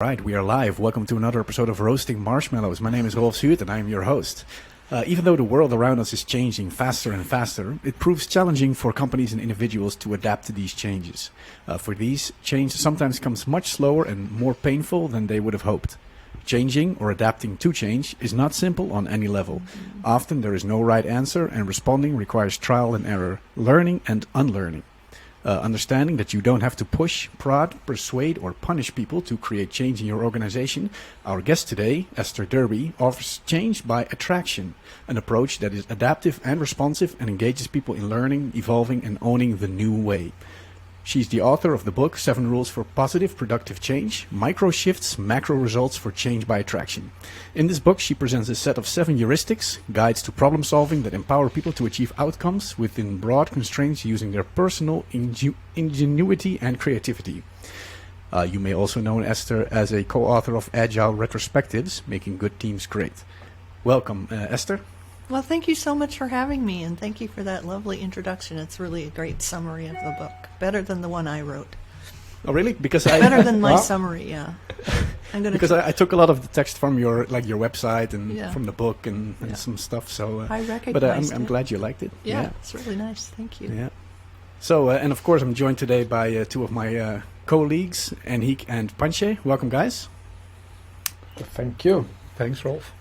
Right, we are live. Welcome to another episode of Roasting Marshmallows. My name is Rolf Zuid and I am your host. Even though the world around us is changing faster and faster, it proves challenging for companies and individuals to adapt to these changes. For these, change sometimes comes much slower and more painful than they would have hoped. Changing or adapting to change is not simple on any level. Often there is no right answer, and responding requires trial and error, learning and unlearning. Understanding that you don't have to push, prod, persuade, or punish people to create change in your organization, our guest today, Esther Derby, offers change by attraction, an approach that is adaptive and responsive and engages people in learning, evolving, and owning the new way. She's the author of the book 7 Rules for Positive Productive Change, Micro Shifts, Macro Results for Change by Attraction. In this book, she presents a set of 7 heuristics, guides to problem solving that empower people to achieve outcomes within broad constraints using their personal ingenuity and creativity. You may also know Esther as a co-author of Agile Retrospectives, Making Good Teams Great. Welcome, Esther. Well, thank you so much for having me, and thank you for that lovely introduction. It's really a great summary of the book. Better than the one I wrote. Oh, really? Better than my summary, yeah. I took a lot of the text from your website and from the book and some stuff. So I recognize I'm glad you liked it. Yeah, it's really nice. Thank you. Yeah. So and of course I'm joined today by 2 of my colleagues, Enrique and Panche. Welcome, guys. Thank you. Thanks, Rolf.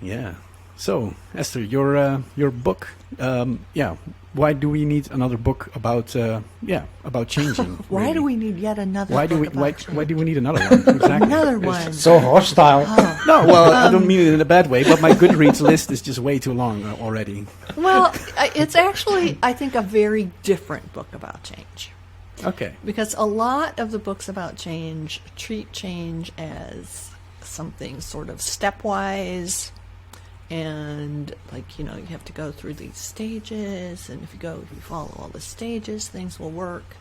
Yeah. So, Esther, your book, why do we need another book about changing? Why do we need yet another why book why do we need another one? Exactly. Another one. So hostile. Oh. No, well, I don't mean it in a bad way, but my Goodreads list is just way too long already. Well, it's actually, I think, a very different book about change. Okay. Because a lot of the books about change treat change as something sort of stepwise. And you have to go through these stages, and if you follow all the stages, things will work.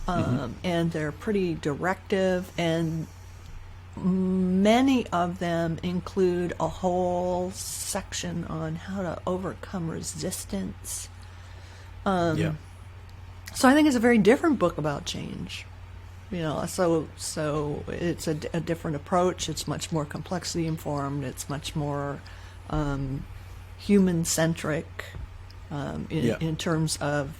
And they're pretty directive, and many of them include a whole section on how to overcome resistance. So I think it's a very different book about change. So it's a different approach. It's much more complexity informed. It's much more human-centric in terms of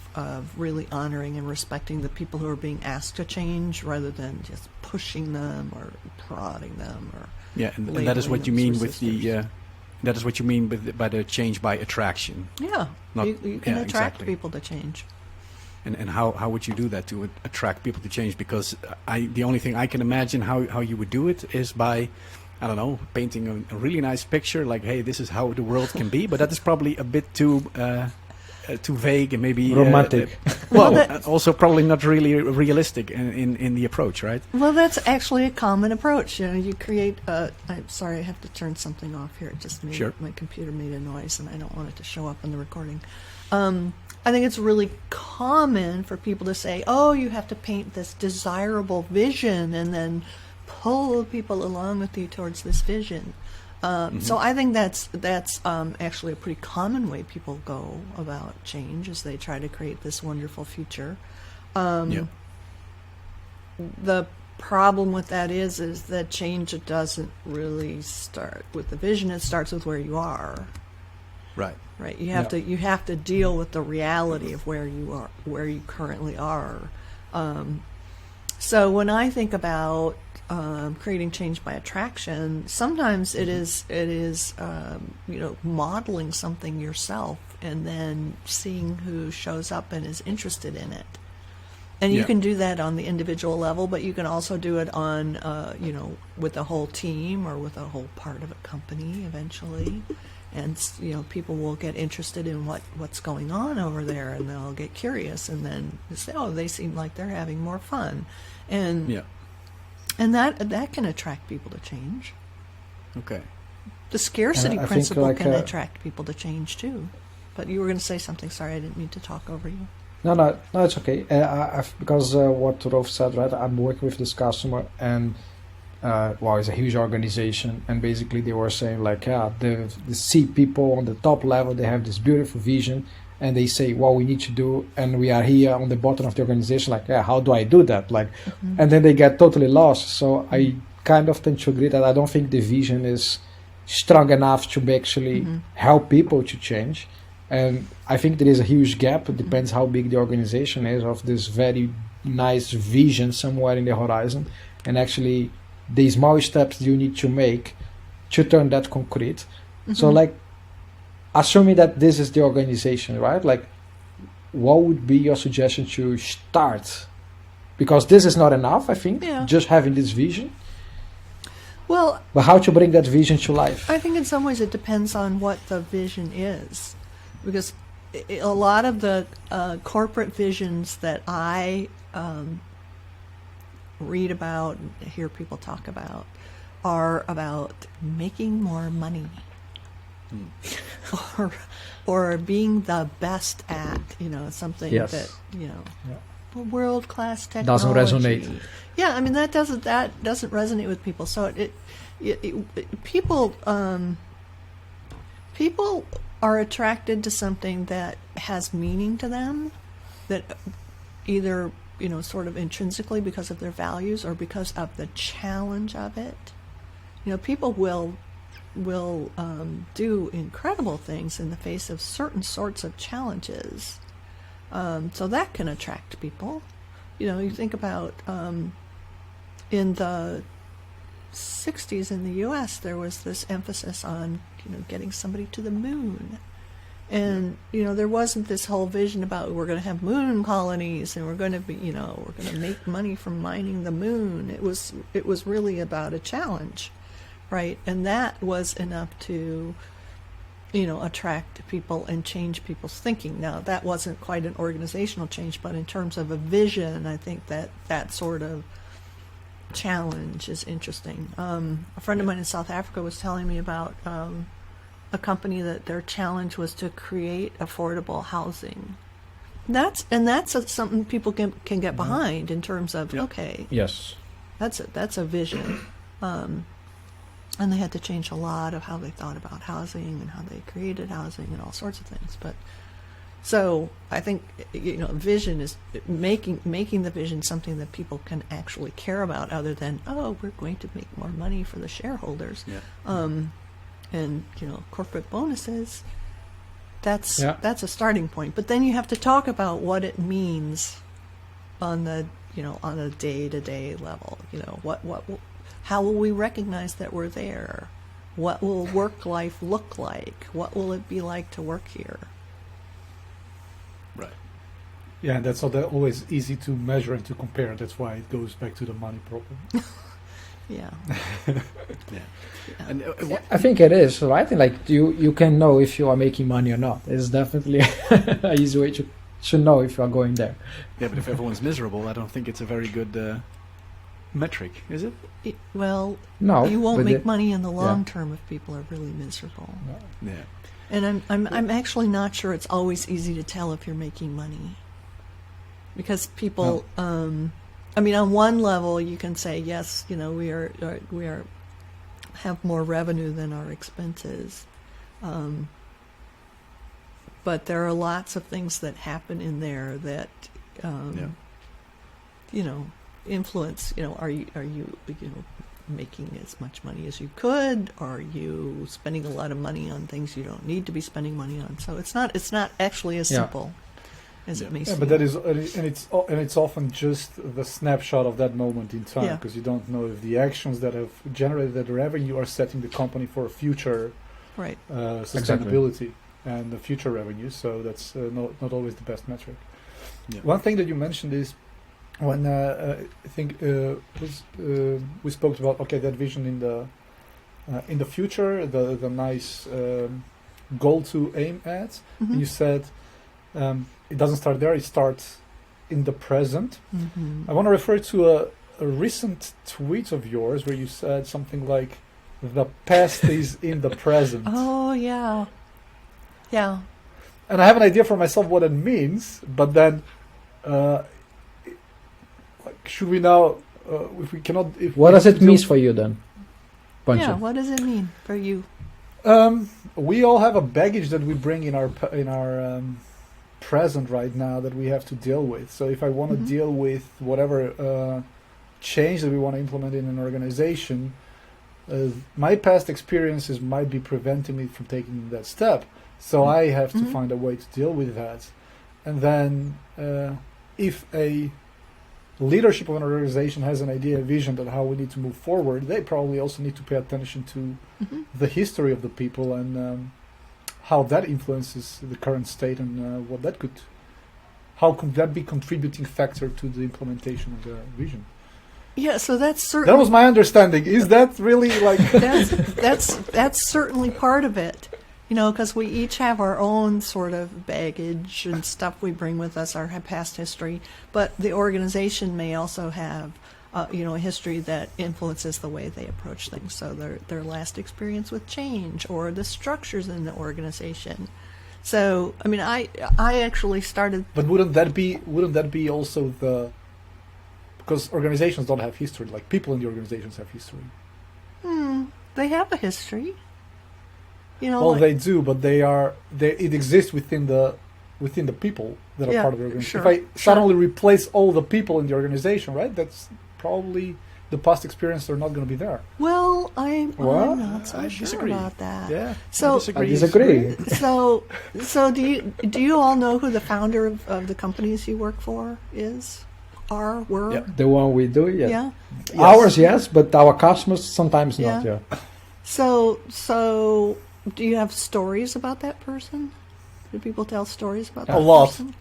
really honoring and respecting the people who are being asked to change rather than just pushing them or prodding them or and that is what you mean with by the change by attraction. Yeah, you can attract people to change. And how would you do that to attract people to change? Because the only thing I can imagine how you would do it is by, I don't know, painting a really nice picture, like, hey, this is how the world can be, but that is probably a bit too vague and maybe romantic. Also probably not really realistic in the approach, right? Well, that's actually a common approach. You create I'm sorry, I have to turn something off here. It just made my computer made a noise, and I don't want it to show up in the recording. I think it's really common for people to say, oh, you have to paint this desirable vision and then pull people along with you towards this vision. So I think that's actually a pretty common way people go about change, as they try to create this wonderful future. The problem with that is that change doesn't really start with the vision. It starts with where you are. Right. You have to deal with the reality of where you are, where you currently are. So when I think about creating change by attraction, sometimes it is modeling something yourself and then seeing who shows up and is interested in it. And you can do that on the individual level, but you can also do it on with a whole team or with a whole part of a company eventually. And people will get interested in what's going on over there, and they'll get curious, and then say, oh, they seem like they're having more fun, and that can attract people to change. Okay. The scarcity principle can attract people to change too. But you were going to say something. Sorry, I didn't mean to talk over you. No, it's okay. Because what Rolf said, right? I'm working with this customer, and it's a huge organization, and basically they were saying the C people on the top level, they have this beautiful vision, and they say what we need to do, and we are here on the bottom of the organization, how do I do that? And then they get totally lost. So I kind of tend to agree that I don't think the vision is strong enough to actually help people to change. And I think there is a huge gap. It depends how big the organization is, of this very nice vision somewhere in the horizon, and actually the small steps you need to make to turn that concrete. So like, assuming that this is the organization, right? Like, what would be your suggestion to start? Because this is not enough, I think, just having this vision. Well, But how to bring that vision to life? I think in some ways it depends on what the vision is, because a lot of the corporate visions that I read about and hear people talk about are about making more money, or being the best at, something that, world-class technology. Doesn't resonate. Yeah, I mean that doesn't resonate with people. So people are attracted to something that has meaning to them, that either sort of intrinsically because of their values or because of the challenge of it. People will do incredible things in the face of certain sorts of challenges. So that can attract people. You think about in the 60s in the U.S., there was this emphasis on, getting somebody to the moon. And, there wasn't this whole vision about we're going to have moon colonies and we're going to be, we're going to make money from mining the moon. It was really about a challenge, right? And that was enough to, attract people and change people's thinking. Now, that wasn't quite an organizational change, but in terms of a vision, I think that sort of challenge is interesting. A friend of mine in South Africa was telling me about a company that their challenge was to create affordable housing. That's something people can get behind in terms of Yes. that's a vision. And they had to change a lot of how they thought about housing and how they created housing and all sorts of things. But so I think vision is making the vision something that people can actually care about, other than we're going to make more money for the shareholders, and corporate bonuses. That's a starting point. But then you have to talk about what it means on the on a day-to-day level. How will we recognize that we're there? What will work life look like? What will it be like to work here? Right. Yeah, and that's not that always easy to measure and to compare. That's why it goes back to the money problem. Yeah. And I think it is, right? Like you can know if you are making money or not. It's definitely an easy way to know if you are going there. Yeah, but if everyone's miserable, I don't think it's a very good metric, is it? Well, No, you won't but make money in the long term if people are really miserable. Yeah. And I'm actually not sure it's always easy to tell if you're making money, because people. I mean, on one level, you can say yes. We are have more revenue than our expenses, but there are lots of things that happen in there that influence. Are you making as much money as you could? Are you spending a lot of money on things you don't need to be spending money on? So it's not actually as simple as it may seem. But that is, and it's often just the snapshot of that moment in time, because you don't know if the actions that have generated that revenue are setting the company for a future sustainability and the future revenue. So that's not always the best metric. Yeah. One thing that you mentioned is when I think we spoke about that vision in the future, the nice goal to aim at. And you said it doesn't start there; it starts in the present. I want to refer to a recent tweet of yours where you said something like, "The past is in the present." Oh yeah. And I have an idea for myself what it means, but then. Should we now, if we cannot... What does it mean for you then? Pancho? What does it mean for you? We all have a baggage that we bring in our present right now that we have to deal with. So if I want to deal with whatever change that we want to implement in an organization, my past experiences might be preventing me from taking that step. So I have to find a way to deal with that. And then if a leadership of an organization has an idea, a vision that how we need to move forward, they probably also need to pay attention to the history of the people and how that influences the current state and what that could, how could that be contributing factor to the implementation of the vision. Yeah, so that's certainly... That was my understanding. Is that really like... that's certainly part of it. You know, because we each have our own sort of baggage and stuff we bring with us, our past history. But the organization may also have, a history that influences the way they approach things. So their last experience with change or the structures in the organization. So, I mean, I actually started... But wouldn't that be also the... Because organizations don't have history, like people in the organizations have history. They have a history. Well, they do, but it exists within the people that are part of the organization. Sure, if I suddenly replace all the people in the organization, right, that's probably the past experience are not going to be there. Well, I'm not so sure about that. Yeah, so I disagree. So do you all know who the founder of the companies you work for is? Were? Yeah. The one we do, yeah. Yeah. Yes. Ours, yes, but our customers sometimes not. Yeah. So do you have stories about that person? Do people tell stories about that A lot. person?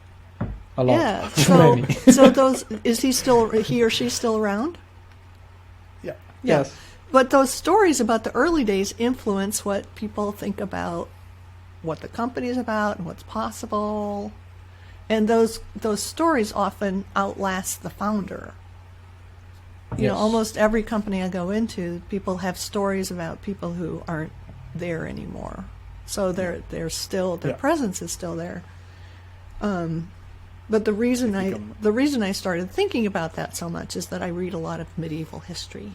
A lot. Yeah. Many. So he or she still around? Yeah. Yes. But those stories about the early days influence what people think about what the company is about and what's possible. And those stories often outlast the founder. You know, almost every company I go into, people have stories about people who aren't there anymore. So they're still, their presence is still there. But the reason I started thinking about that so much is that I read a lot of medieval history.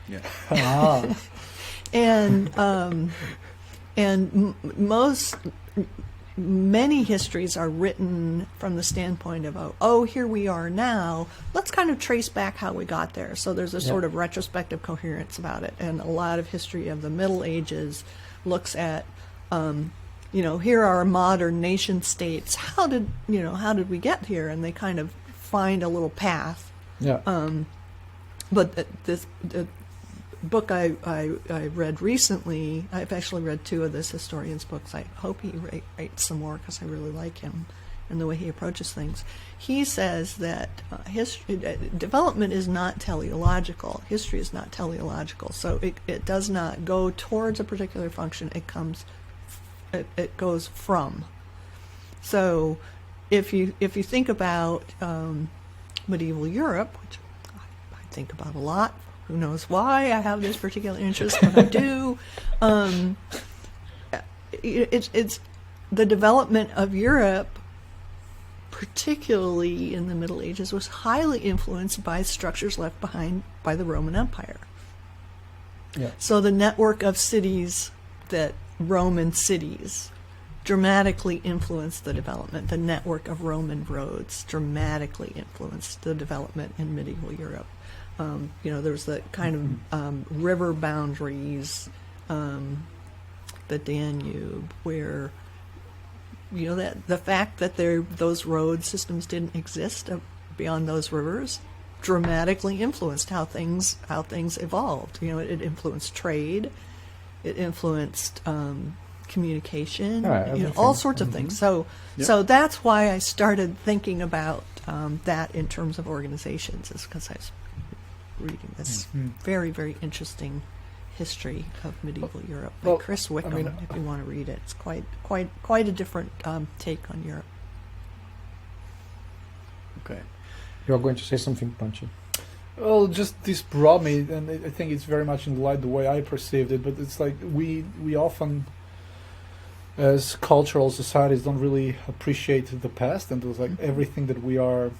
Yeah. And many histories are written from the standpoint of, here we are now. Let's kind of trace back how we got there. So there's a sort of retrospective coherence about it. And a lot of history of the Middle Ages looks at, here are modern nation states. How did we get here? And they kind of find a little path. Yeah. But the book I read recently, I've actually read two of this historian's books. I hope he writes some more because I really like him and the way he approaches things. He says that development is not teleological. History is not teleological. So it does not go towards a particular function. It goes from. So if you think about medieval Europe, which I think about a lot, who knows why I have this particular interest, but I do. It's the development of Europe, particularly in the Middle Ages, was highly influenced by structures left behind by the Roman Empire. Yeah. So the network of cities, that Roman cities, dramatically influenced the development. The network of Roman roads dramatically influenced the development in medieval Europe. There was the kind of river boundaries, the Danube, where, that the fact that those road systems didn't exist beyond those rivers dramatically influenced how things evolved. It influenced trade, it influenced communication, all sorts of things. So that's why I started thinking about that in terms of organizations, is because I was reading this very, very interesting history of medieval Europe by Chris Wickham. If you want to read it, it's quite a different take on Europe. Okay. You're going to say something, Punchy? Well, just this brought me, and I think it's very much in light the way I perceived it. But it's like we often, as cultural societies, don't really appreciate the past, and there's like everything that we are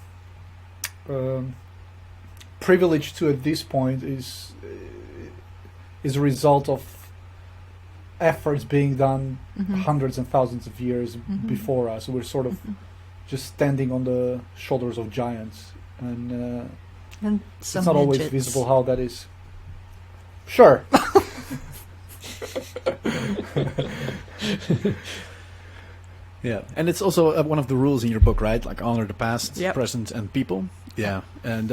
privileged to at this point is a result of efforts being done hundreds and thousands of years before us. We're sort of just standing on the shoulders of giants, and And it's not always visible how that is. Sure. Yeah, and it's also one of the rules in your book, right? Like honor the past, Yep. present, and people. Yeah, and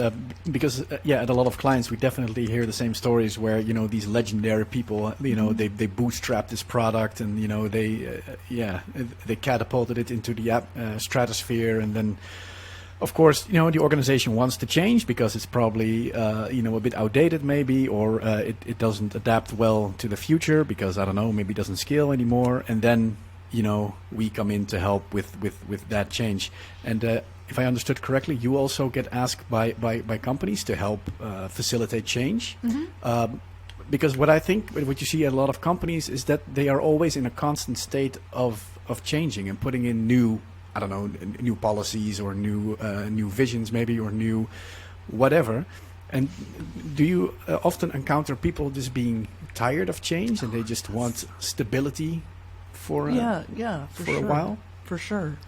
because at a lot of clients, we definitely hear the same stories where these legendary people, they bootstrapped this product, and they catapulted it into the stratosphere, and then, of course, the organization wants to change because it's probably a bit outdated, maybe, or it doesn't adapt well to the future because I don't know, maybe it doesn't scale anymore, and then we come in to help with that change. And if I understood correctly, you also get asked by companies to help facilitate change. Mm-hmm. Because what you see at a lot of companies is that they are always in a constant state of changing and putting in new policies or new visions maybe, or new whatever. And do you often encounter people just being tired of change and they just want stability for for for sure. a while? For sure.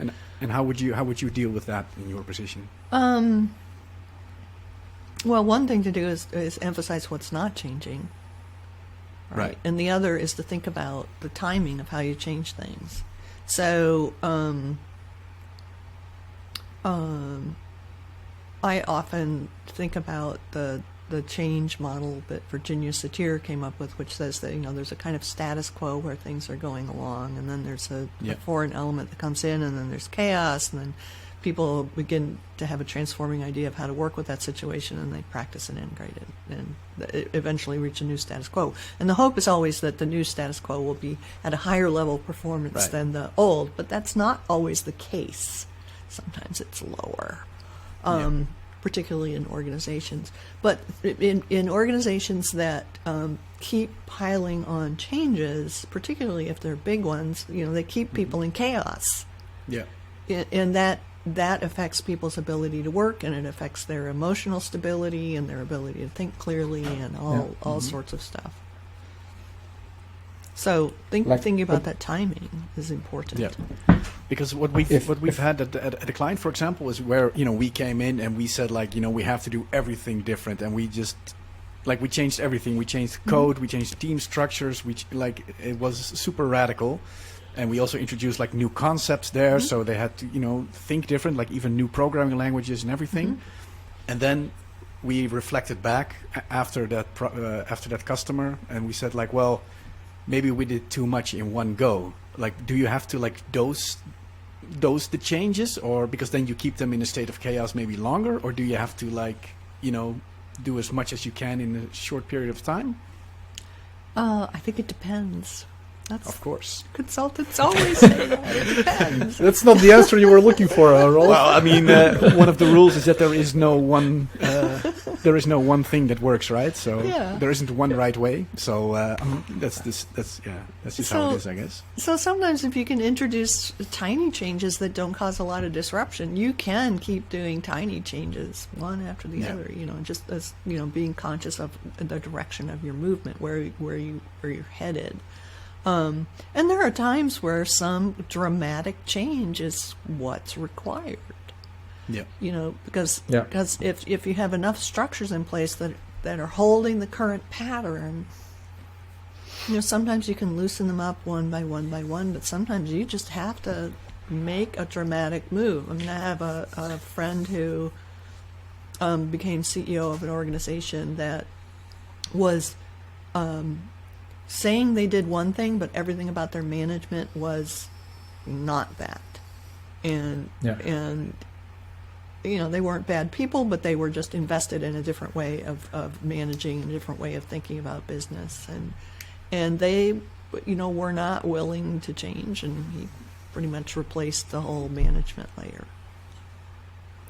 And how would you deal with that in your position? Well, one thing to do is emphasize what's not changing. Right. And the other is to think about the timing of how you change things. So I often think about the change model that Virginia Satir came up with, which says that there's a kind of status quo where things are going along, and then there's a foreign element that comes in, and then there's chaos, and then people begin to have a transforming idea of how to work with that situation, and they practice and integrate it, and eventually reach a new status quo. And the hope is always that the new status quo will be at a higher level of performance than the old, but that's not always the case. Sometimes it's lower. Particularly in organizations. But in organizations that keep piling on changes, particularly if they're big ones, they keep people in chaos. Yeah. And that affects people's ability to work, and it affects their emotional stability and their ability to think clearly and all sorts of stuff. So thinking about that timing is important. Yeah. Because what we've had at the client, for example, is where we came in and we said we have to do everything different, and we just we changed everything. We changed code, we changed team structures. It was super radical, and we also introduced new concepts there. So they had to think different, even new programming languages and everything. And then we reflected back after that customer, and we said well, maybe we did too much in one go. Do you have to dose the changes, or because then you keep them in a state of chaos maybe longer, or do you have to do as much as you can in a short period of time? I think it depends. That's of course. Consultants always say that. It depends. That's not the answer you were looking for, Rolf. Well, I mean, one of the rules is that there is no one thing that works, right? So there isn't one right way. So that's just how it is, I guess. So sometimes if you can introduce tiny changes that don't cause a lot of disruption, you can keep doing tiny changes one after the other. Just as being conscious of the direction of your movement, where you're headed. And there are times where some dramatic change is what's required. Yeah. Because if you have enough structures in place that are holding the current pattern, sometimes you can loosen them up one by one, but sometimes you just have to make a dramatic move. I mean, I have a friend who became CEO of an organization that was saying they did one thing, but everything about their management was not that. And they weren't bad people, but they were just invested in a different way of managing, a different way of thinking about business, and they were not willing to change, and he pretty much replaced the whole management layer.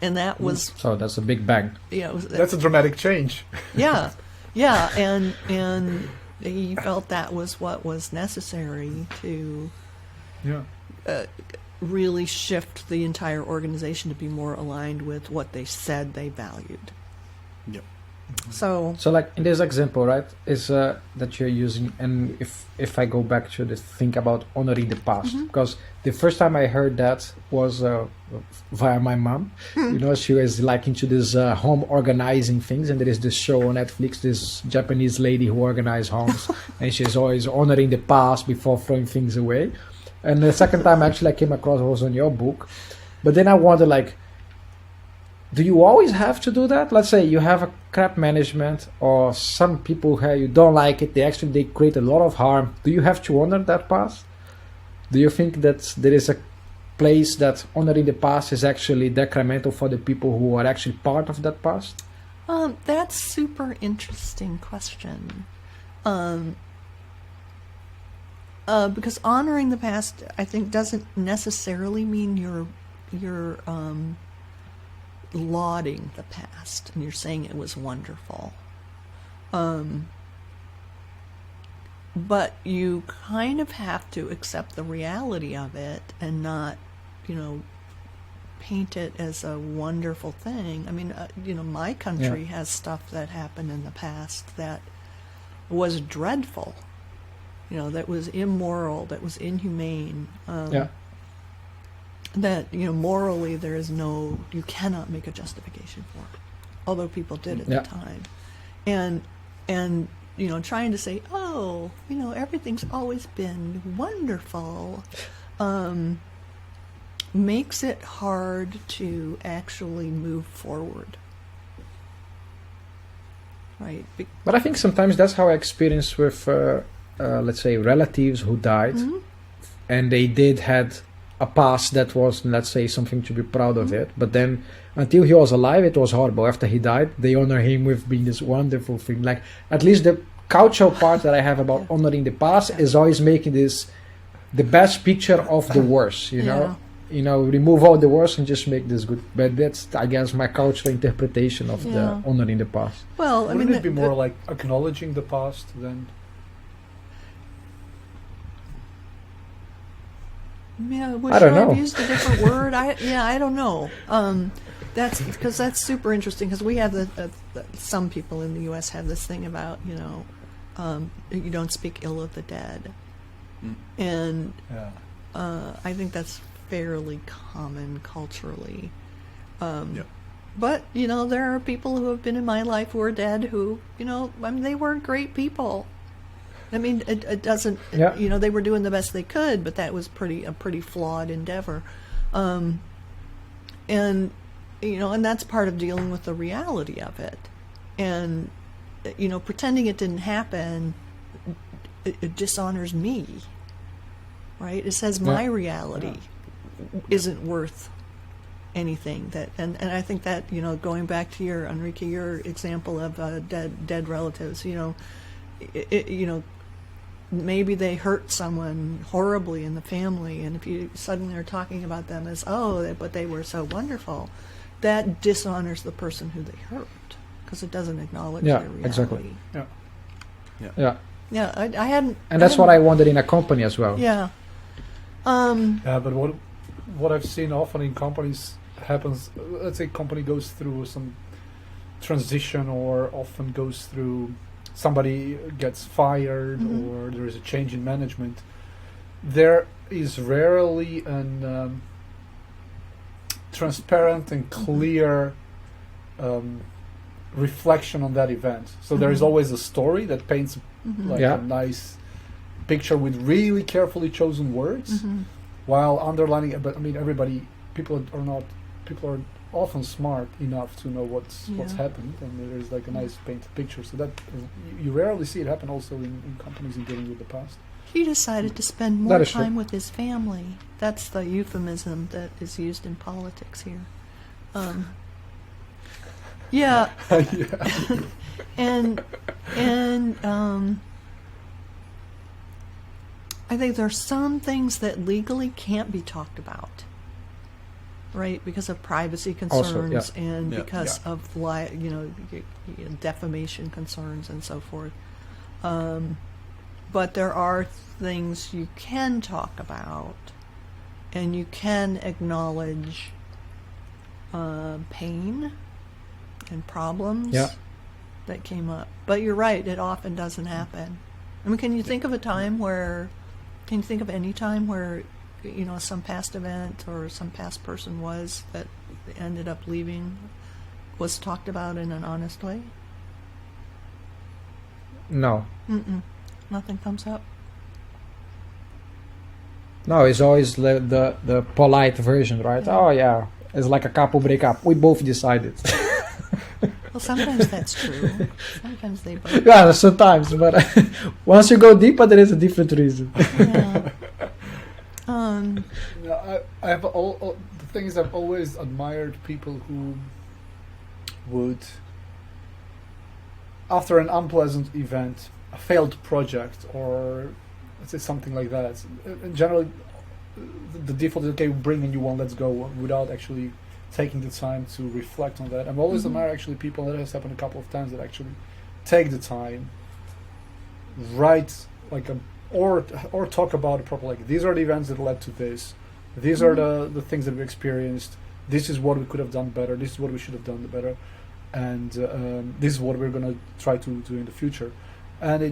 And that was so that's a big bang. Yeah, that's a dramatic change. Yeah, and he felt that was what was necessary to really shift the entire organization to be more aligned with what they said they valued. Yep. So like in this example, right, is that you're using, and if I go back to the think about honoring the past, because the first time I heard that was via my mom. You know, she was like into this home organizing things, and there is this show on Netflix, this Japanese lady who organizes homes, and she's always honoring the past before throwing things away. And the second time actually I came across was on your book, but then I wonder, like, do you always have to do that? Let's say you have a crap management, or some people who you don't like it, they create a lot of harm. Do you have to honor that past? Do you think that there is a place that honoring the past is actually detrimental for the people who are actually part of that past? That's super interesting question. Because honoring the past, I think, doesn't necessarily mean you're lauding the past and you're saying it was wonderful. But you kind of have to accept the reality of it and not, paint it as a wonderful thing. I mean, my country has stuff that happened in the past that was dreadful, that was immoral, that was inhumane. That, morally you cannot make a justification for it, although people did at the time. And trying to say, everything's always been wonderful, makes it hard to actually move forward. Right. But I think sometimes that's how I experience with, let's say, relatives who died, and they had a past that was, let's say, something to be proud of it. But then until he was alive, it was horrible. After he died, they honor him with being this wonderful thing. Like, at least the cultural part that I have about honoring the past is always making this the best picture of the worst, remove all the worst and just make this good. But that's, I guess, my cultural interpretation of the honoring the past. Well, wouldn't it be more like acknowledging the past than? Yeah, I don't know. I've used a different word. I don't know. That's because that's super interesting, because we have some people in the U.S. have this thing about you don't speak ill of the dead, and I think that's fairly common culturally. But there are people who have been in my life who are dead who they were great people. I mean, it doesn't, they were doing the best they could, but that was a pretty flawed endeavor. And that's part of dealing with the reality of it. And, pretending it didn't happen, it dishonors me, right? It says my reality isn't worth anything. And I think that, going back to your example of dead relatives, maybe they hurt someone horribly in the family, and if you suddenly are talking about them as, but they were so wonderful, that dishonors the person who they hurt, because it doesn't acknowledge their reality. Exactly. I hadn't, and that's what I wanted in a company as well. But what I've seen often in companies happens, let's say company goes through some transition, or often goes through somebody gets fired, or there is a change in management. There is rarely an transparent and clear reflection on that event. So there is always a story that paints a nice picture with really carefully chosen words, while underlining it. But I mean, people are often smart enough to know what's happened, and there's like a nice painted picture. So that you rarely see it happen also in companies in dealing with the past. He decided to spend more time with his family. That's the euphemism that is used in politics here. And I think there are some things that legally can't be talked about, right? Because of privacy concerns and because of defamation concerns and so forth. But there are things you can talk about, and you can acknowledge pain and problems that came up. But you're right, it often doesn't happen. I mean, can you think of any time where, some past event or some past person that ended up leaving was talked about in an honest way? No. Nothing comes up? No, it's always the polite version, right? Oh yeah, it's like a couple break up. We both decided. Well, sometimes that's true. Sometimes they both. Yeah, sometimes, but once you go deeper, there is a different reason. Yeah. I have all the things I've always admired people who would, after an unpleasant event, a failed project, or let's say something like that. Generally, the default is okay, bring a new one, let's go, without actually taking the time to reflect on that. I've always admired actually people, that has happened a couple of times, that actually take the time, write like or talk about it properly. Like, these are the events that led to this. These are the things that we experienced. This is what we could have done better. This is what we should have done better. And this is what we're going to try to do in the future. And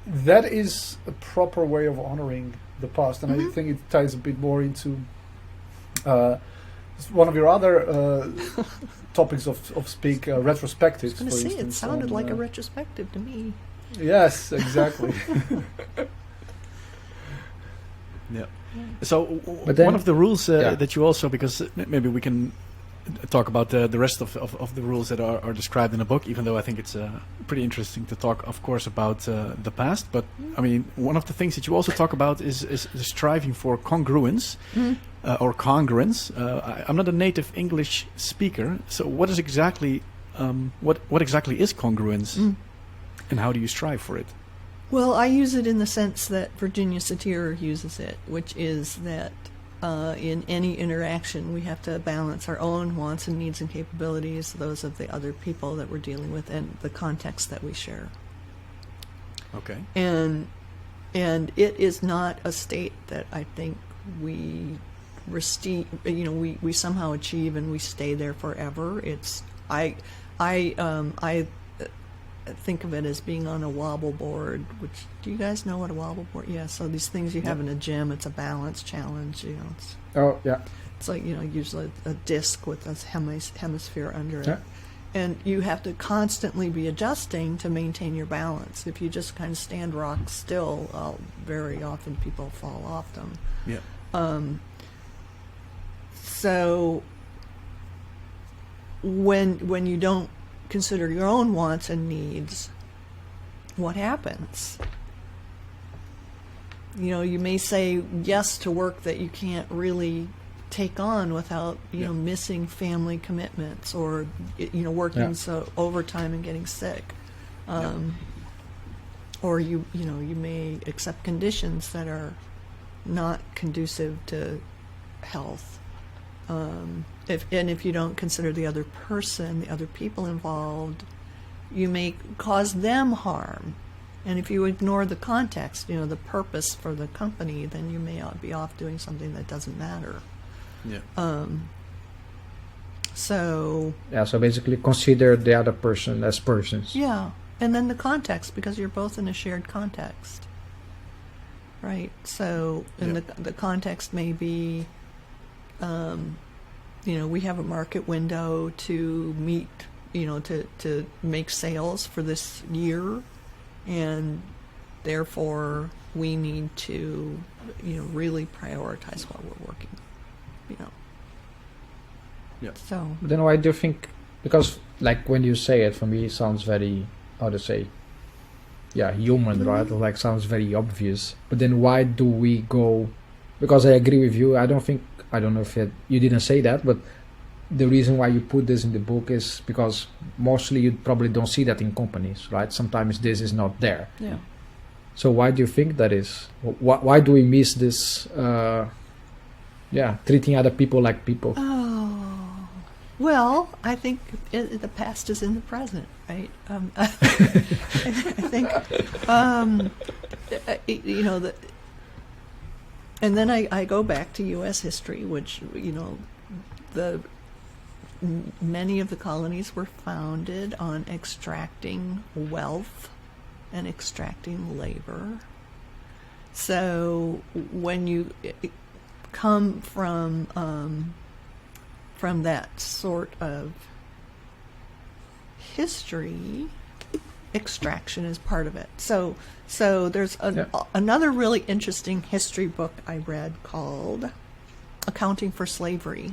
that is a proper way of honoring the past. And I think it ties a bit more into one of your other topics of retrospectives. I was going to say, it sounded like a retrospective to me. Yes, exactly. Yeah. So one of the rules that you also, because maybe we can talk about the rest of the rules that are described in the book, even though I think it's pretty interesting to talk, of course, about the past. But I mean, one of the things that you also talk about is striving for congruence or congruence. I'm not a native English speaker, so what is exactly what exactly is congruence, and how do you strive for it? Well, I use it in the sense that Virginia Satir uses it, which is that in any interaction we have to balance our own wants and needs and capabilities, those of the other people that we're dealing with, and the context that we share. Okay. And it is not a state that I think we somehow achieve and we stay there forever. It's I think of it as being on a wobble board, which, do you guys know what a wobble board? Yeah, so these things you have in a gym, it's a balance challenge, it's like, usually a disc with a hemisphere under it. And you have to constantly be adjusting to maintain your balance. If you just kind of stand rock still, very often people fall off them. Yeah. So when you don't consider your own wants and needs, what happens? You may say yes to work that you can't really take on without missing family commitments, or working so overtime and getting sick, or you may accept conditions that are not conducive to health. If you don't consider the other person, the other people involved, you may cause them harm. And if you ignore the context, the purpose for the company, then you may be off doing something that doesn't matter. Yeah. So basically consider the other person as persons. Yeah. And then the context, because you're both in a shared context. Right. So the context may be we have a market window to meet, to make sales for this year, and therefore we need to, really prioritize what we're working, Yeah. So. But then why do you think, because like when you say it, for me it sounds very, how to say, human, right? Like sounds very obvious. But then why do we go, because I agree with you, I don't know if you didn't say that, but the reason why you put this in the book is because mostly you probably don't see that in companies, right? Sometimes this is not there. Yeah. So why do you think that is? Why do we miss this, treating other people like people? Oh, well, I think the past is in the present, right? I think, and then I go back to U.S. history, which, many of the colonies were founded on extracting wealth and extracting labor. So when you come from that sort of history, extraction is part of it. So there's another really interesting history book I read called Accounting for Slavery,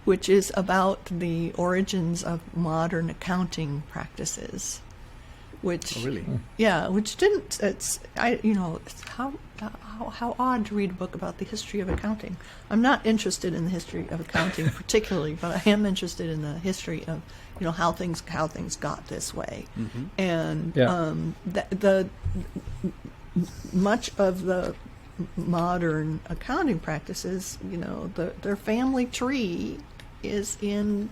which is about the origins of modern accounting practices. Which, oh, really? Which didn't. It's how odd to read a book about the history of accounting. I'm not interested in the history of accounting particularly, but I am interested in the history of how things got this way, and the much of the modern accounting practices, their family tree is in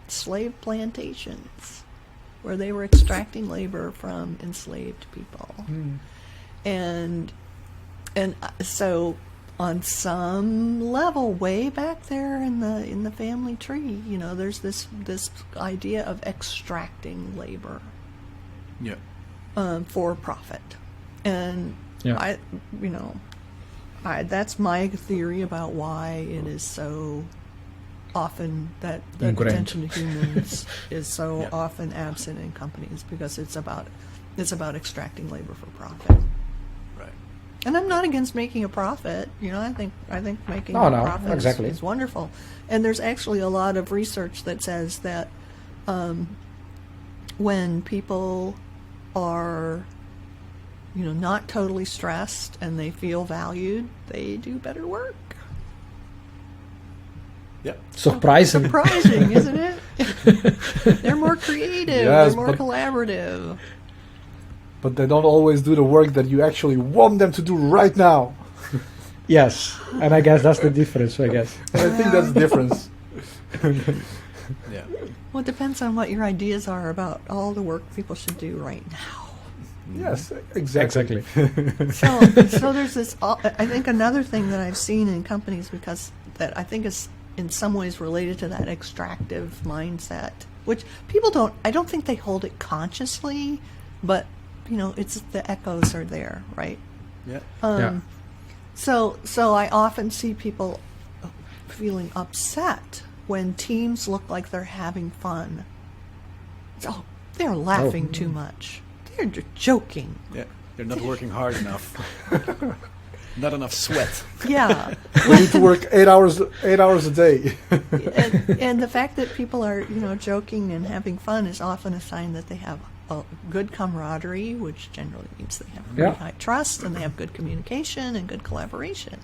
slave plantations, where they were extracting labor from enslaved people. And so on some level, way back there in the family tree, there's this idea of extracting labor for profit. And that's my theory about why it is so often that attention to humans is so often absent in companies, because it's about extracting labor for profit. Right. And I'm not against making a profit. I think making a profit is wonderful. And there's actually a lot of research that says that when people are not totally stressed and they feel valued, they do better work. Yeah. Surprising, isn't it? They're more creative. Yes, they're more collaborative. But they don't always do the work that you actually want them to do right now. Yes, and I guess that's the difference. I think that's the difference. Yeah. Well, it depends on what your ideas are about all the work people should do right now. Yes, exactly. So there's this. I think another thing that I've seen in companies, because that I think is in some ways related to that extractive mindset, which people don't. I don't think they hold it consciously, but it's the echoes are there, right? Yeah. So I often see people feeling upset when teams look like they're having fun. Oh, they're laughing too much. They're just joking. Yeah, they're not working hard enough. Not enough sweat. Yeah. We need to work 8 hours a day. and the fact that people are, joking and having fun is often a sign that they have a good camaraderie, which generally means they have really high trust, and they have good communication and good collaboration.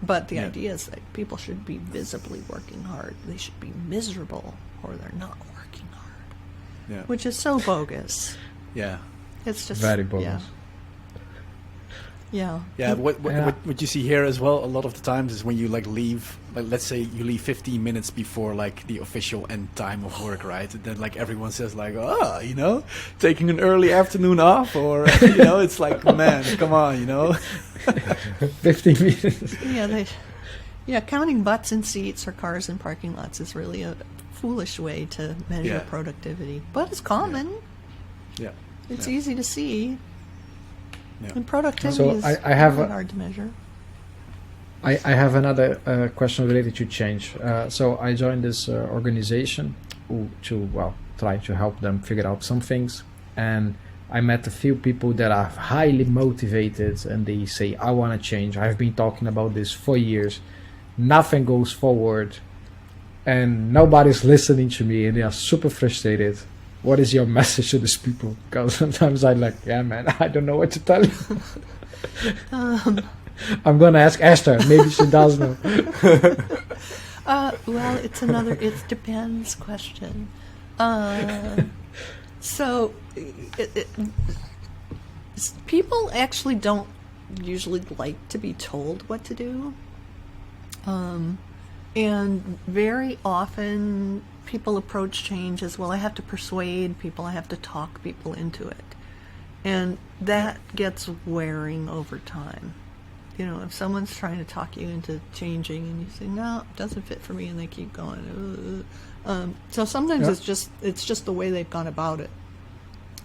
But the idea is that people should be visibly working hard. They should be miserable, or they're not working hard. Yeah. Which is so bogus. Yeah. It's just very bogus. Yeah. Yeah. What you see here as well a lot of the times is when you leave, let's say you leave 15 minutes before the official end time of work, right? Then everyone says taking an early afternoon off, or it's man, come on, 15 minutes. Counting butts in seats or cars in parking lots is really a foolish way to measure productivity, but it's common. Yeah. It's easy to see. Yeah. And productivity is I have hard to measure. I have another question related to change. So I joined this organization to try to help them figure out some things, and I met a few people that are highly motivated, and they say, I want to change. I've been talking about this for years. Nothing goes forward, and nobody's listening to me, and they are super frustrated. What is your message to these people? Because sometimes I'm like, man, I don't know what to tell you. I'm going to ask Esther. Maybe she does know. Well, it's another it depends question. So people actually don't usually like to be told what to do. And very often people approach change as, well, I have to persuade people, I have to talk people into it. And that gets wearing over time. if someone's trying to talk you into changing and you say, no, it doesn't fit for me, and they keep going. So sometimes it's just the way they've gone about it.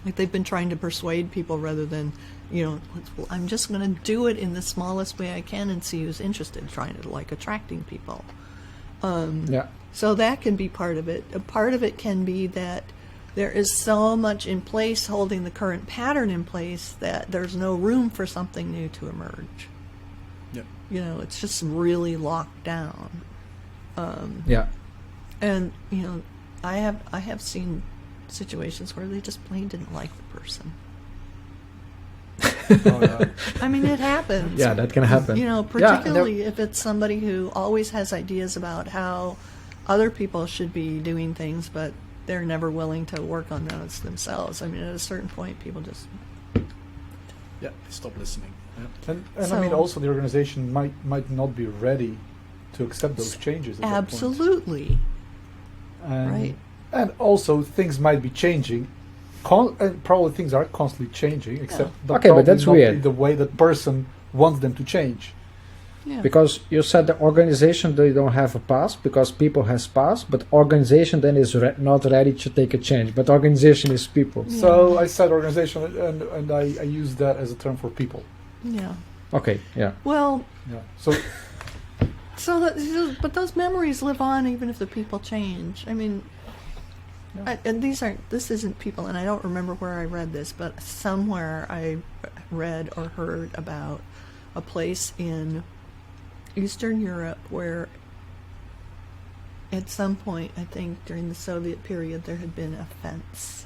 Like they've been trying to persuade people rather than, I'm just going to do it in the smallest way I can and see who's interested, trying to attracting people. So that can be part of it. A part of it can be that there is so much in place holding the current pattern in place that there's no room for something new to emerge. Yep. It's just really locked down. And I have seen situations where they just plain didn't like the person. I mean, it happens. Yeah, that can happen. Particularly if it's somebody who always has ideas about how other people should be doing things, but they're never willing to work on those themselves. I mean, at a certain point, people just stop listening. Yeah. And I mean, also the organization might not be ready to accept those changes. At absolutely. That point. Right. And also things might be changing. And probably things are constantly changing, except but that's not weird. in the way that person wants them to change. Yeah. Because you said the organization, they don't have a past because people has past, but organization then is not ready to take a change. But organization is people. Yeah. So I said organization, and I use that as a term for people. Yeah. Okay. Yeah. Well. Yeah. But those memories live on even if the people change. I mean. And this isn't people, and I don't remember where I read this, but somewhere I read or heard about a place in Eastern Europe where at some point, I think during the Soviet period, there had been a fence.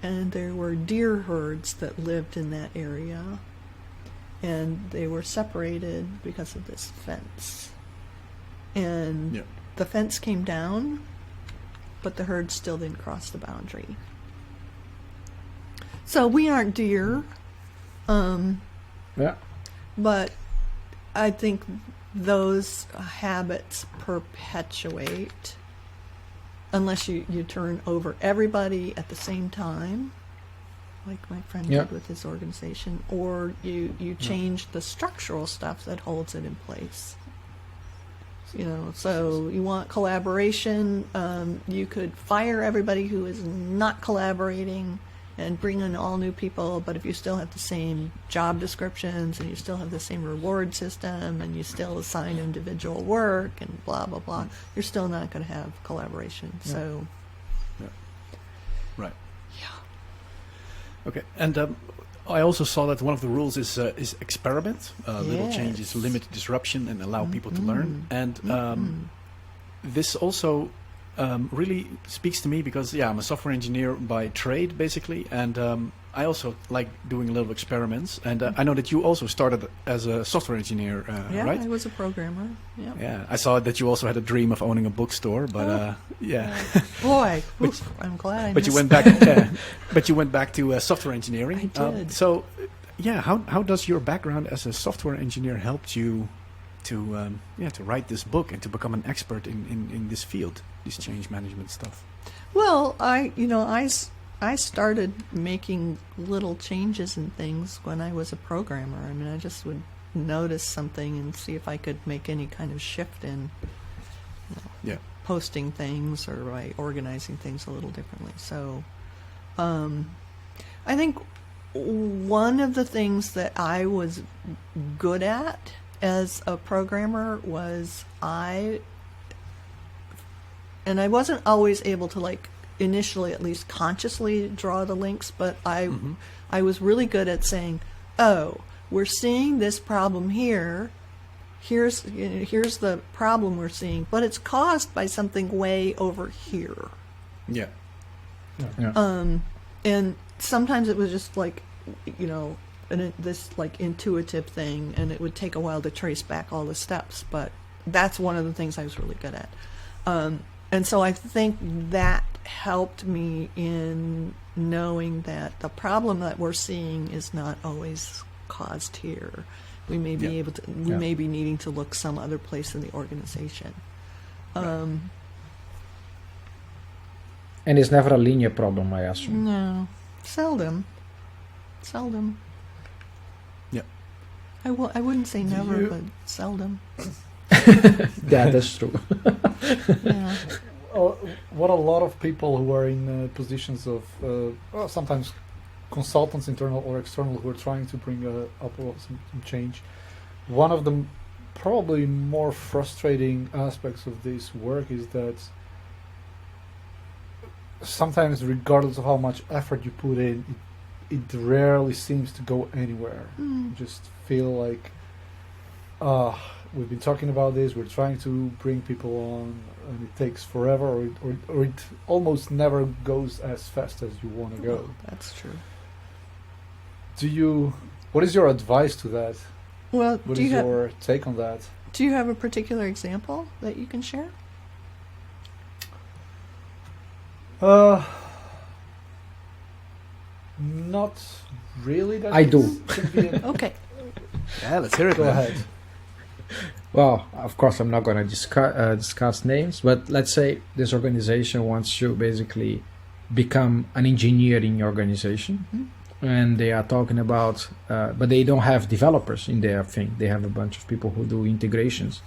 And there were deer herds that lived in that area, and they were separated because of this fence. And the fence came down, but the herd still didn't cross the boundary. So we aren't deer, but I think those habits perpetuate unless you turn over everybody at the same time, like my friend did with his organization, or you change the structural stuff that holds it in place. So you want collaboration. You could fire everybody who is not collaborating and bring in all new people, but if you still have the same job descriptions and you still have the same reward system and you still assign individual work and blah, blah, blah, you're still not going to have collaboration. So, right. Yeah. Okay. And I also saw that one of the rules is experiment. Little changes limit disruption and allow people to learn. And this also really speaks to me because, I'm a software engineer by trade, basically. And I also like doing little experiments. And I know that you also started as a software engineer, right? I was a programmer. Yeah. Yeah. I saw that you also had a dream of owning a bookstore, but Boy, I'm glad I but you went back. But you went back to software engineering. I did. So, how does your background as a software engineer help you to write this book and to become an expert in this field, this change management stuff? Well, I started making little changes in things when I was a programmer. I mean, I just would notice something and see if I could make any kind of shift in posting things or by organizing things a little differently. So I think one of the things that I was good at as a programmer was I wasn't always able to initially at least consciously draw the links, but I was really good at saying, oh, we're seeing this problem here. Here's the problem we're seeing, but it's caused by something way over here. Yeah. And sometimes it was just this intuitive thing, and it would take a while to trace back all the steps, but that's one of the things I was really good at. And so I think that helped me in knowing that the problem that we're seeing is not always caused here. We may be able to. We may be needing to look some other place in the organization. And it's never a linear problem, I assume. No, seldom. Yeah. I wouldn't say never, but seldom. Yeah, that's true. Yeah. What a lot of people who are in positions of sometimes consultants, internal or external, who are trying to bring up some change. One of the probably more frustrating aspects of this work is that sometimes, regardless of how much effort you put in, it rarely seems to go anywhere. You just feel like, we've been talking about this, we're trying to bring people on, and it takes forever, or it almost never goes as fast as you want to go. Well, that's true. What is your advice to that? Well, What is your take on that? Do you have a particular example that you can share? Not really. I do. Okay. Yeah, let's hear it. Go man. ahead. Well, of course, I'm not going to discuss names, but let's say this organization wants to basically become an engineering organization, and they are talking about, but they don't have developers in their thing. They have a bunch of people who do integrations,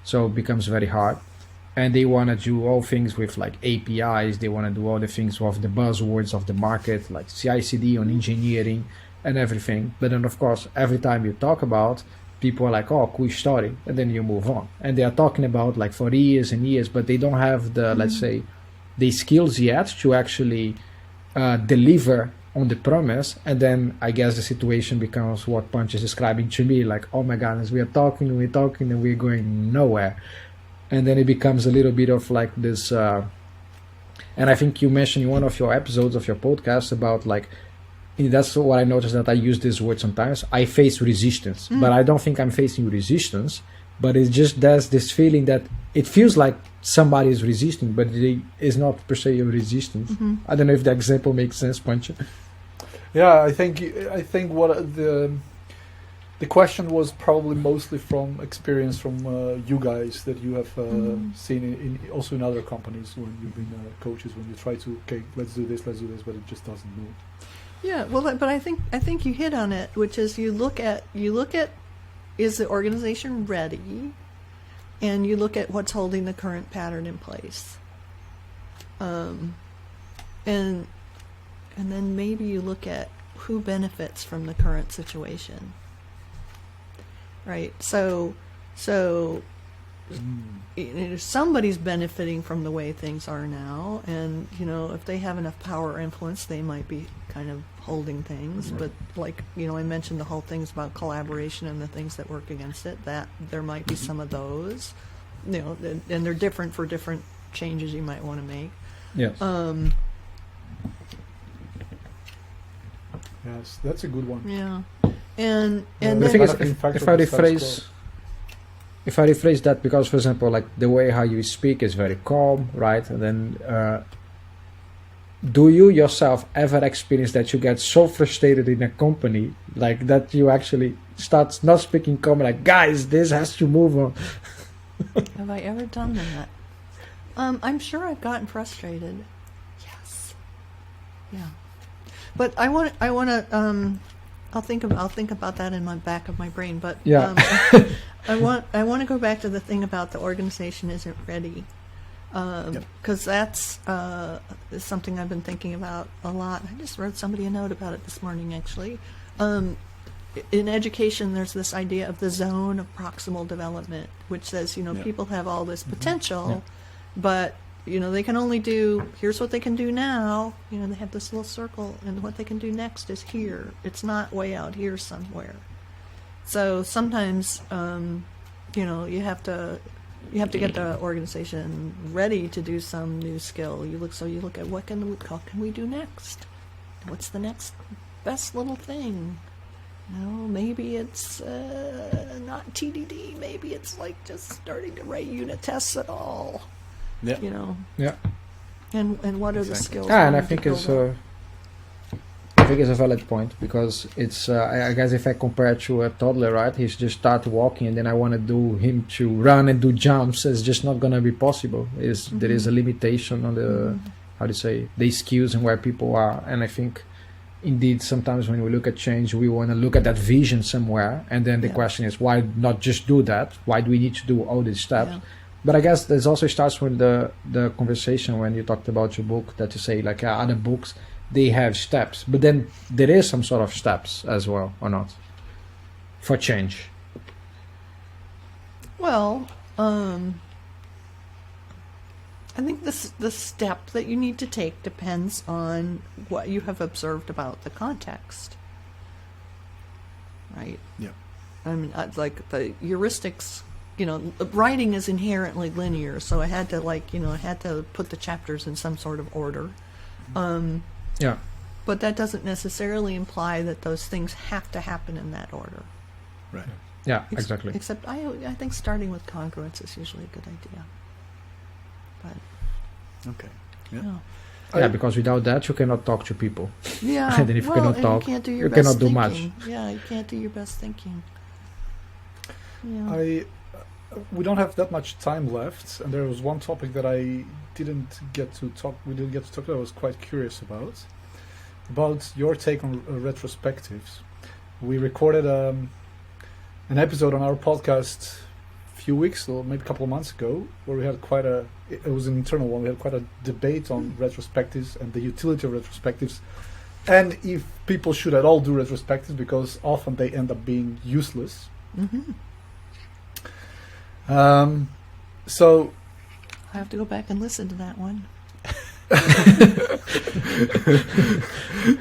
so it becomes very hard. And they want to do all things with like APIs. They want to do all the things with the buzzwords of the market, like CI/CD on engineering and everything. But then, of course, every time you talk about, people are like, oh, cool story, and then you move on. And they are talking about like for years and years, but they don't have the, let's say, the skills yet to actually deliver on the promise. And then I guess the situation becomes what Punch is describing to me, like, oh my goodness, we're talking and we're going nowhere. And then it becomes a little bit of like this, and I think you mentioned in one of your episodes of your podcast about like, that's what I noticed, that I use this word sometimes. I face resistance, but I don't think I'm facing resistance, but it just does this feeling that it feels like somebody is resisting, but it is not per se a resistance. I don't know if the example makes sense, Punch. Yeah, I think what the question was probably mostly from experience from you guys that you have seen in also in other companies when you've been coaches, when you try to, okay, let's do this, but it just doesn't move. Yeah, well, but I think you hit on it, which is you look at is the organization ready, and you look at what's holding the current pattern in place, and then maybe you look at who benefits from the current situation, right? So somebody's benefiting from the way things are now, and if they have enough power or influence, they might be kind of holding things. But like I mentioned the whole things about collaboration and the things that work against it, that there might be some of those, and they're different for different changes you might want to make. Yes. Yes, that's a good one. Yeah, and the then thing is, if I rephrase that, because for example, like the way how you speak is very calm, right? And then do you yourself ever experience that you get so frustrated in a company, like that you actually start not speaking calm, like, guys, this has to move on? Have I ever done that? I'm sure I've gotten frustrated. Yes. Yeah. But I want to. I'll think about that in my back of my brain. But yeah. I want to go back to the thing about the organization isn't ready, because that's something I've been thinking about a lot. I just wrote somebody a note about it this morning, actually. In education, there's this idea of the zone of proximal development, which says people have all this potential, but they can only do, here's what they can do now. They have this little circle, and what they can do next is here. It's not way out here somewhere. So sometimes, you have to get the organization ready to do some new skill. You look at what can we do next? What's the next best little thing? Maybe it's not TDD. Maybe it's like just starting to write unit tests at all. Yeah. Yeah. And what are the skills? Yeah, and I think it's a valid point, because it's I guess if I compare it to a toddler, right? He's just start walking, and then I want to do him to run and do jumps. It's just not gonna be possible. There is a limitation on the how to say the skills and where people are, and I think indeed, sometimes when we look at change, we want to look at that vision somewhere, and then the question is, why not just do that? Why do we need to do all these steps? Yeah. But I guess this also starts with the conversation when you talked about your book, that you say like other books, they have steps, but then there is some sort of steps as well, or not, for change. Well, I think the step that you need to take depends on what you have observed about the context, right? Yeah. I mean, like the heuristics, writing is inherently linear, so I had to I had to put the chapters in some sort of order. Yeah. But that doesn't necessarily imply that those things have to happen in that order. Right. Yeah, exactly. Except I think starting with congruence is usually a good idea. But Okay. Yeah. Yeah, because without that you cannot talk to people. Yeah. And then if you cannot talk, you can't do your you best cannot do thinking. much. Yeah, you can't do your best thinking. Yeah. We don't have that much time left, and there was one topic that I didn't get to talk. We didn't get to talk about. I was quite curious about your take on retrospectives. We recorded an episode on our podcast a few weeks or maybe a couple of months ago, where we had it was an internal one. We had quite a debate on retrospectives and the utility of retrospectives, and if people should at all do retrospectives, because often they end up being useless. Mm-hmm. So I have to go back and listen to that one.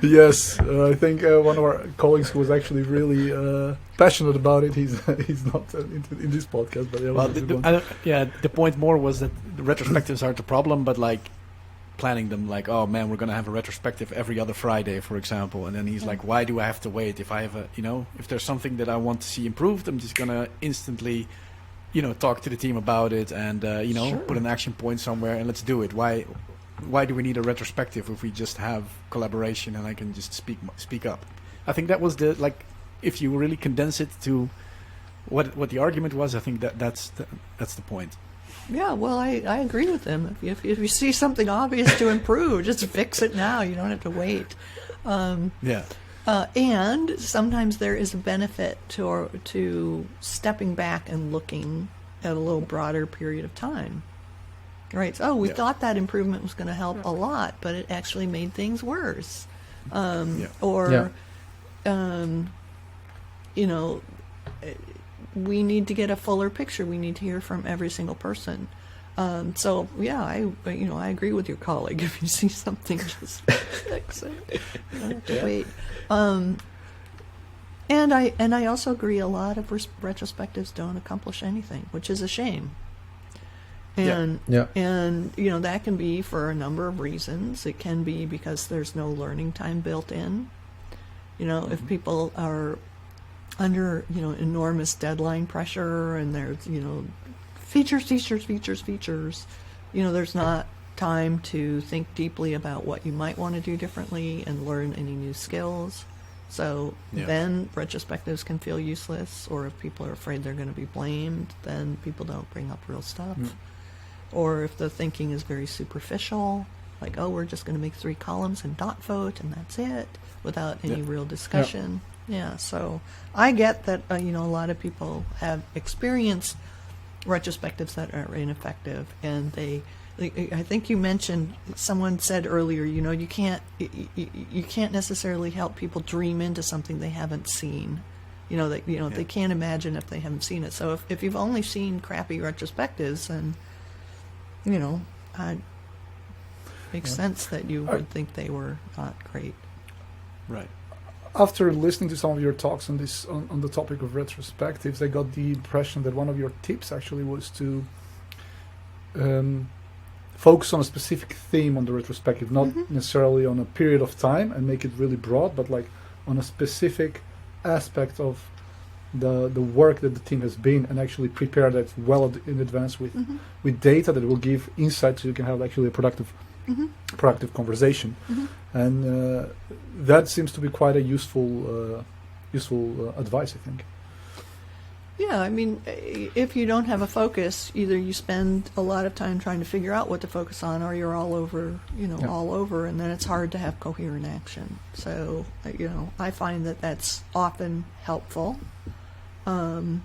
Yes, I think one of our colleagues who was actually really passionate about it. He's not in this podcast, but the point more was that the retrospectives aren't the problem, but like planning them, like, oh man, we're gonna have a retrospective every other Friday, for example, and then he's like, why do I have to wait? If I have if there's something that I want to see improved, I'm just gonna instantly talk to the team about it and Sure. put an action point somewhere and let's do it. Why do we need a retrospective if we just have collaboration and I can just speak up? I think that was if you really condense it to what the argument was, I think that's the point. Yeah, well, I agree with them. If you see something obvious to improve, just fix it now. You don't have to wait. Yeah. And sometimes there is a benefit to stepping back and looking at a little broader period of time. Right. So, we thought that improvement was going to help a lot, but it actually made things worse. We need to get a fuller picture. We need to hear from every single person. I agree with your colleague. If you see something, just fix it. You don't have to wait. And I also agree. A lot of retrospectives don't accomplish anything, which is a shame. And that can be for a number of reasons. It can be because there's no learning time built in. If people are under enormous deadline pressure and there's features, there's not time to think deeply about what you might want to do differently and learn any new skills. So then retrospectives can feel useless, or if people are afraid they're going to be blamed, then people don't bring up real stuff. Or if the thinking is very superficial, like, oh, we're just going to make 3 columns and dot vote and that's it, without any real discussion. So I get that a lot of people have experienced retrospectives that are ineffective, and I think you mentioned, someone said earlier, you can't necessarily help people dream into something they haven't seen. They can't imagine if they haven't seen it. So if you've only seen crappy retrospectives, then it makes sense that you would think they were not great. Right. After listening to some of your talks on the topic of retrospectives, I got the impression that one of your tips actually was to focus on a specific theme on the retrospective, not necessarily on a period of time and make it really broad, but like on a specific aspect of the work that the team has been, and actually prepare that well in advance with data that will give insight, so you can have actually a productive conversation. And that seems to be quite a useful advice, I think. Yeah, I mean, if you don't have a focus, either you spend a lot of time trying to figure out what to focus on, or you're all over, all over, and then it's hard to have coherent action. So, I find that that's often helpful. Then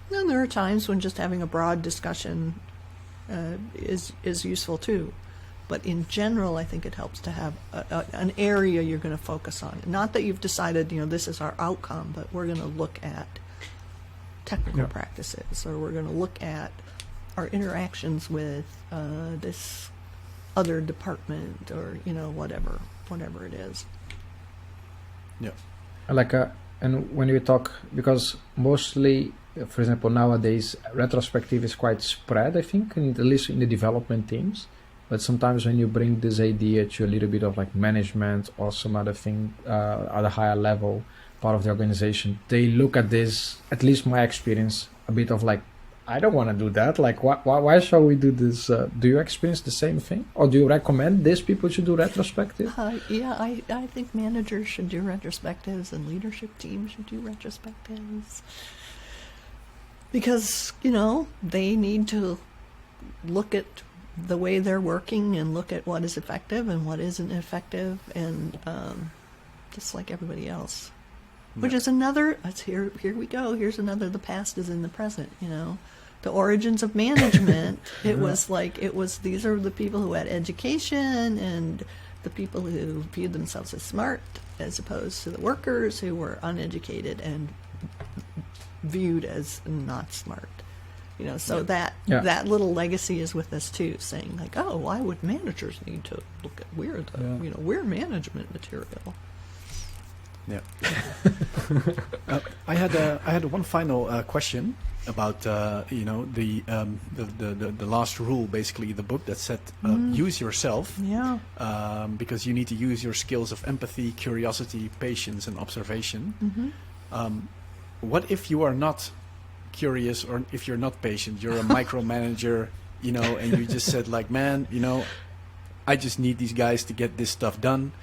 there are times when just having a broad discussion is useful too. But in general, I think it helps to have an area you're going to focus on. Not that you've decided, this is our outcome, but we're going to look at technical practices, or we're going to look at our interactions with this other department, or whatever it is. Yeah. And when you talk, because mostly, for example, nowadays retrospective is quite spread, I think, at least in the development teams. But sometimes when you bring this idea to a little bit of like management or some other thing at a higher level, part of the organization, they look at this, at least my experience, a bit of like, I don't want to do that. Like, why shall we do this? Do you experience the same thing? Or do you recommend these people should do retrospective? Yeah, I think managers should do retrospectives and leadership teams should do retrospectives. Because, they need to look at the way they're working and look at what is effective and what isn't effective, and just like everybody else. Which is another, here we go, here's another, the past is in the present, The origins of management, these are the people who had education and the people who viewed themselves as smart, as opposed to the workers who were uneducated and viewed as not smart. That little legacy is with us too, saying like, oh, why would managers need to look at, we're management material. Yeah. I had one final question about the last rule, basically the book that said use yourself. Yeah. Because you need to use your skills of empathy, curiosity, patience, and observation. Mm-hmm. What if you are not curious, or if you're not patient, you're a micromanager, and you just said like, man, I just need these guys to get this stuff done.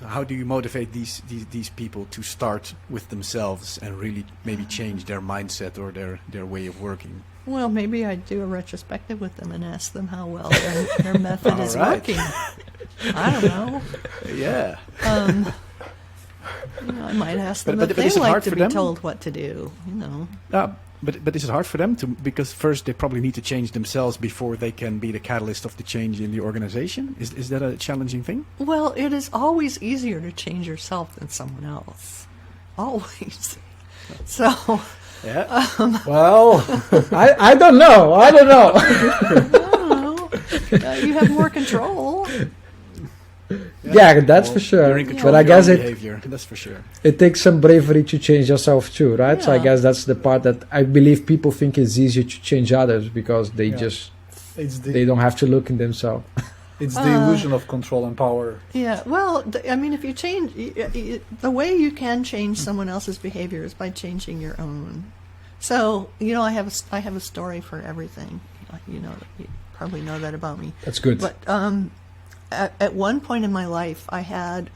How do you motivate these people to start with themselves and really maybe change their mindset or their way of working? Well, maybe I'd do a retrospective with them and ask them how well their method is working. I don't know. Yeah. I might ask them if they like to be told what to do. But is it hard for them to, because first they probably need to change themselves before they can be the catalyst of the change in the organization? Is that a challenging thing? Well, it is always easier to change yourself than someone else. Always. So. Yeah. I don't know. I don't know. You have more control. Yeah, that's for sure. You're in control but I guess behavior. That's for sure. It takes some bravery to change yourself too, right? Yeah. So I guess that's the part that I believe people think is easier to change others because they they don't have to look in themselves. It's the illusion of control and power. Yeah, well, if you change, the way you can change someone else's behavior is by changing your own. So, I have a story for everything. You probably know that about me. That's good. But at one point in my life, I had,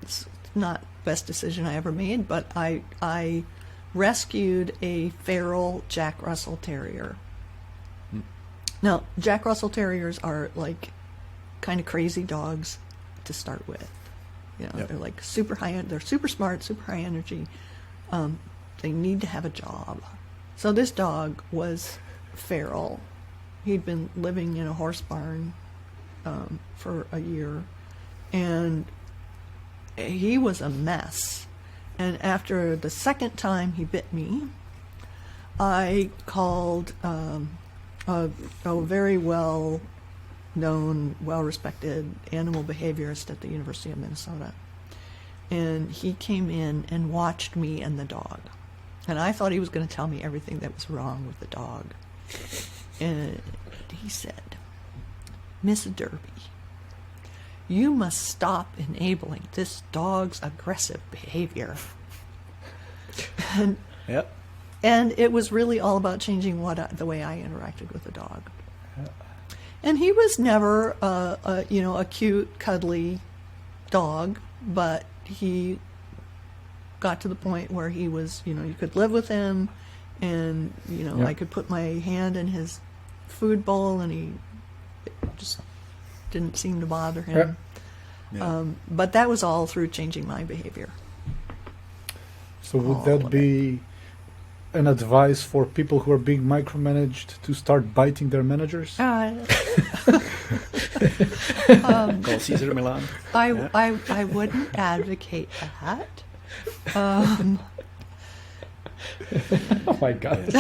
it's not the best decision I ever made, but I rescued a feral Jack Russell Terrier. Now, Jack Russell Terriers are like kind of crazy dogs to start with. They're like super high, they're super smart, super high energy. They need to have a job. So this dog was feral. He'd been living in a horse barn for a year, and he was a mess. And after the second time he bit me, I called a very well-known, well-respected animal behaviorist at the University of Minnesota. And he came in and watched me and the dog. And I thought he was going to tell me everything that was wrong with the dog. And he said, "Miss Derby, you must stop enabling this dog's aggressive behavior." And it was really all about changing the way I interacted with the dog. And he was never a cute, cuddly dog, but he got to the point where he was, you could live with him, And, I could put my hand in his food bowl and it just didn't seem to bother him. Yeah. But that was all through changing my behavior. So would that be an advice for people who are being micromanaged to start biting their managers? Call Caesar Milan. I wouldn't advocate that. Oh my God.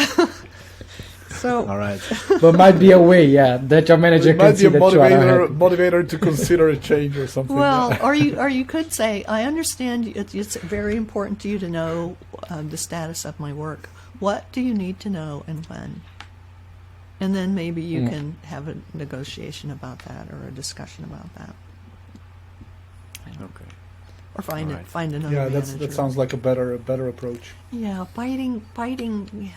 So All right. But might be a way, that your manager It can might be see a that you are unhappy. motivator to consider a change or something. well, yeah. or you could say, I understand it's very important to you to know the status of my work. What do you need to know and when? And then maybe you can have a negotiation about that or a discussion about that. Okay. Or find All right. find another Yeah, manager. that sounds like a better approach. Yeah, biting. Yeah,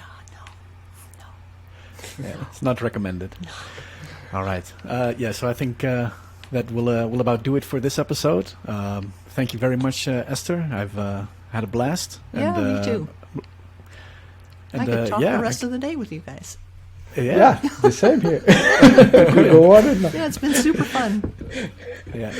Yeah, it's not recommended. All right. So I think that will about do it for this episode. Thank you very much, Esther. I've had a blast. Yeah, me too. And, I could talk the yeah, rest of the day with you guys. Yeah, the same here. Could go on and on. Yeah, it's been super fun. Yeah.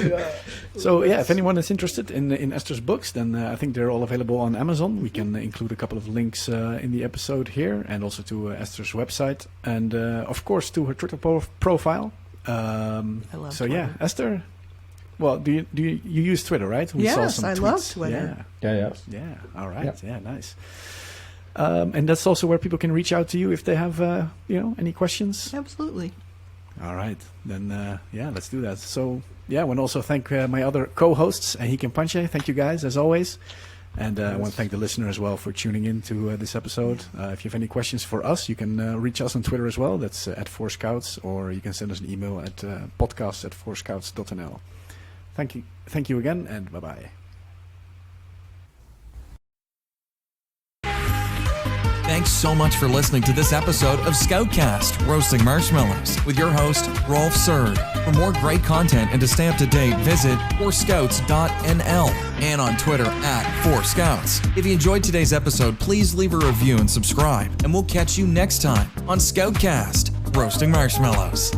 So yeah, if anyone is interested in Esther's books, then I think they're all available on Amazon. We can include a couple of links in the episode here, and also to Esther's website, and of course to her Twitter profile. I love So Twitter. yeah, Esther. Well, do you use Twitter, right? We saw Yes, some I tweets. love Twitter. Yeah. Yeah. All right. Yeah. Yeah. Nice. And that's also where people can reach out to you if they have any questions. Absolutely. All right, then let's do that. So I want to also thank my other co-hosts, Henk and Panche. Thank you guys as always, and I want to thank the listener as well for tuning in to this episode. If you have any questions for us, you can reach us on Twitter as well. That's at 4scouts, or you can send us an email at podcast@4scouts.nl. Thank you again, and bye bye. Thanks so much for listening to this episode of Scoutcast, Roasting Marshmallows, with your host, Rolf Surd. For more great content and to stay up to date, visit 4scouts.nl and on Twitter at 4scouts. If you enjoyed today's episode, please leave a review and subscribe, and we'll catch you next time on Scoutcast, Roasting Marshmallows.